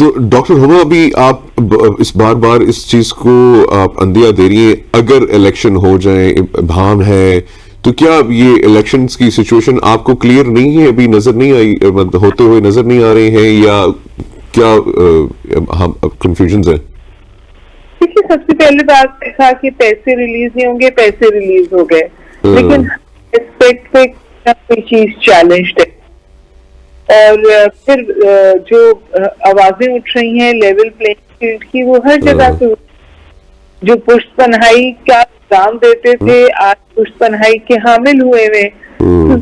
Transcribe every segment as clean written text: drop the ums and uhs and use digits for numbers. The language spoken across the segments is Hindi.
तो डॉक्टर हुमा, अभी आप इस बार बार इस चीज को आप अंदिया दे रही हैं, अगर इलेक्शन हो जाए, भाव है, तो क्या ये इलेक्शंस की सिचुएशन आपको क्लियर नहीं है, अभी नजर नहीं आई, मतलब होते हुए नजर नहीं आ रहे हैं, या क्या हम कंफ्यूजन है? देखिए, सबसे पहले बात था कि पैसे रिलीज नहीं होंगे, पैसे रिलीज हो गए, लेकिन एस्पेक्ट पे कोई चीज चैलेंज्ड है। और फिर जो आवाजें उठ रही हैं लेवल प्लेइंग फील्ड की, वो हर जगह से जो पुष्ट पनाही का एग्जाम देते थे, आज पुष्ट पनाही के हामिल हुए वे, तो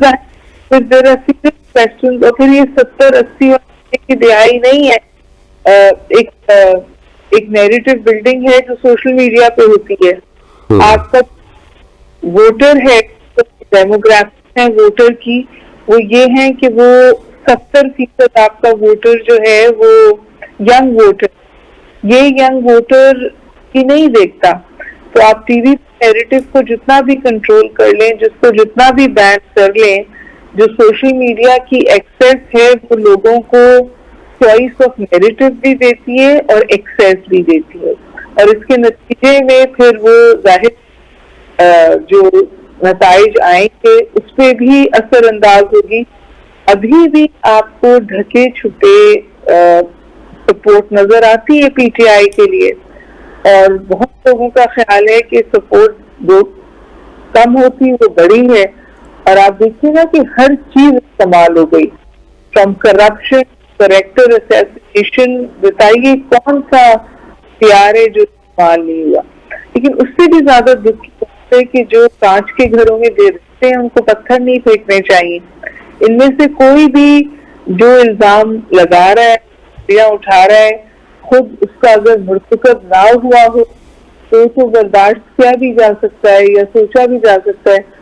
क्वेश्चन, और फिर ये 70-80 की दिहाई नहीं है, एक नैरेटिव बिल्डिंग है जो सोशल मीडिया पे होती है। आपका वोटर है, डेमोग्राफिक है वोटर की, वो ये है कि वो 70% आपका वोटर जो है वो यंग वोटर, ये यंग वोटर की नहीं देखता। तो आप टीवी नैरेटिव को जितना भी कंट्रोल कर लें, जिसको जितना भी बैन कर लें, जो सोशल मीडिया की एक्सेस है वो लोगों को चॉइस ऑफ नैरेटिव भी देती है और एक्सेस भी देती है, और इसके नतीजे में फिर वो जाहिर जो नताइज आएंगे उस पर भी असरअंदाज होगी। अभी भी आपको ढके छुपे सपोर्ट नजर आती है पीटीआई के लिए, और बहुत लोगों का ख्याल है कि सपोर्ट जो कम होती वो बड़ी है। और आप देखिएगा कि हर चीज इस्तेमाल हो गई, फ्रॉम करप्शन, कैरेक्टर असैसिनेशन, बताइए कौन सा प्यार है जो इस्तेमाल नहीं हुआ। लेकिन उससे भी ज्यादा दुख की बात है कि जो कांच के घरों में गिरते हैं उनको पत्थर नहीं फेंकने चाहिए। इनमें से कोई भी जो इल्जाम लगा रहा है या उठा रहा है, खुद उसका अगर मुर्तकब ना हुआ हो तो बर्दाश्त किया भी जा सकता है या सोचा भी जा सकता है,